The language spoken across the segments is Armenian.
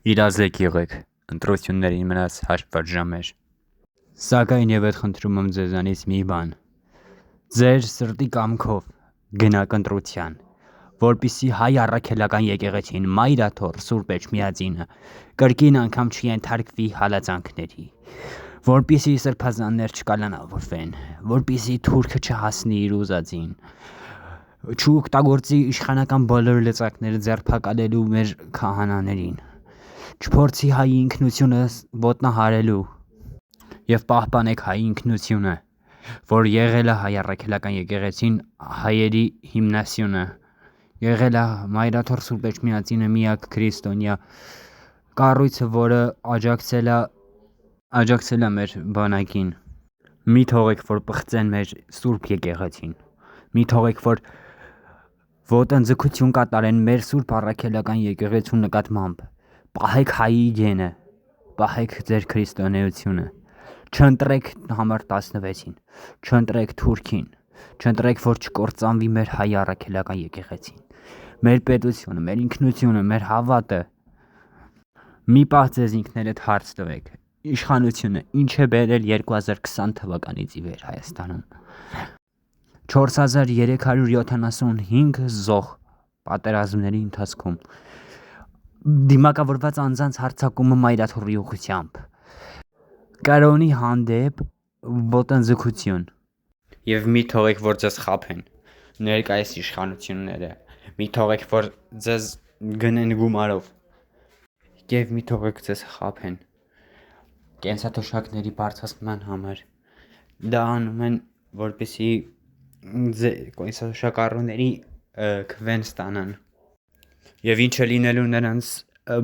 Իրազեկ եղեք, ընտրություններին մնաց հաշվված ժամեր։ Սակայն եւ այդ խնդրում եմ ձեզանից մի բան. ձեր սրտի կամքով գնաք ընտրության, որպիսի հայ առաքելական եկեղեցին Մայրաթոր Սուրբ Էջմիածինը կրկին անգամ չենթարկվի հալածանքների, որպիսի սրբազաններ չկալանավորվեն, որպիսի թուրքը չհասնի իր ուզածին, չօգտագործի իշխանական բոլոր լծակները ձերբակալելու մեր քահանաներին, չփորձի հայի ինքնությունը ոտնահարելու եւ պահպանեք հայի ինքնությունը, որ եղել է հայ առաքելական եկեղեցին հայերի հիմնասյունը, եղել է Մայրաթոր Սուրբ Էջմիածինը միակ քրիստոնյա կառույցը, որը աջակցել է մեր բանակին։ Մի թողեք, որ պղծեն մեր Սուրբ եկեղեցին, մի թողեք, որ ոտնձգություն կատարեն մեր Սուրբ առաքելական եկեղեցու նկատմամբ, պահեք հայի գենը, պահեք ձեր քրիստոնեությունը, չընտրեք համար 16-ին, չընտրեք թուրքին, չընտրեք, որ չկործանվի մեր հայ առաքելական եկեղեցին, մեր պետությունը, մեր ինքնությունը, մեր հավատը։ Մի պահ ձեզ ինքներդ հարց տվեք, իշխանությունը ինչ է բերել 2020 թվականից ի վեր Հայաստանում։ 4375 զոհ պատերազմների ընթացքում, դիմակավորված անձանց հարձակումը Մայրաթորի ուղղությամբ, կրոնի հանդեպ ոտնձգություն։ Եվ մի թողեք, որ ձեզ խաբեն ներկայիս իշխանությունները, մի թողեք, որ ձեզ գնեն գումարով, եւ մի թողեք ձեզ խաբեն կենսաթոշակների բարձրացման համար։ Դա անում են, որպեսզի կենսաթոշակառուների քվեն ստանան։ Եվ ինչ է լինելու նրանց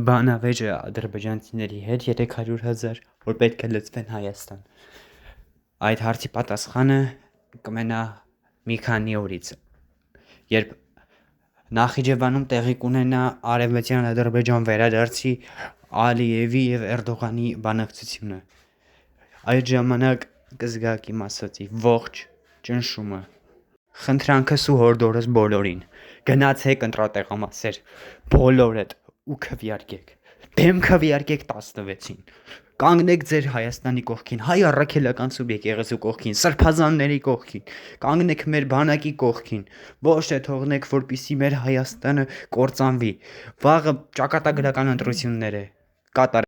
բանավեճը ադրբեջանցիների հետ 300,000, որ պետք է լցվեն Հայաստան։ Այդ հարցի պատասխանը կմնա մի քանի օրից, երբ Նախիջևանում տեղի կունենա արևմտյան Ադրբեջան վերադարձի Ալիևի եւ Էրդողանի բանակցությունը։ Այդ ժամանակ կզգաք իմ ասածի ողջ ճնշումը։ Խնդրանքս ու հորդորս բոլորին, գնացեք ընտրատեղամասեր, բոլորդ ու քվեարկեք, դեմ քվեարկեք 16-ին, կանգնեք ձեր Հայաստանի կողքին, հայ առաքելական Սուրբ եկեղեցու կողքին, սրբազանների կողքին, կանգնեք մեր բանակի կողքին, ոչ թե թողնեք, որպիսի մեր Հայաստանը կործանվի։ Վաղը ճակատագրական ընտրություններ է կատարել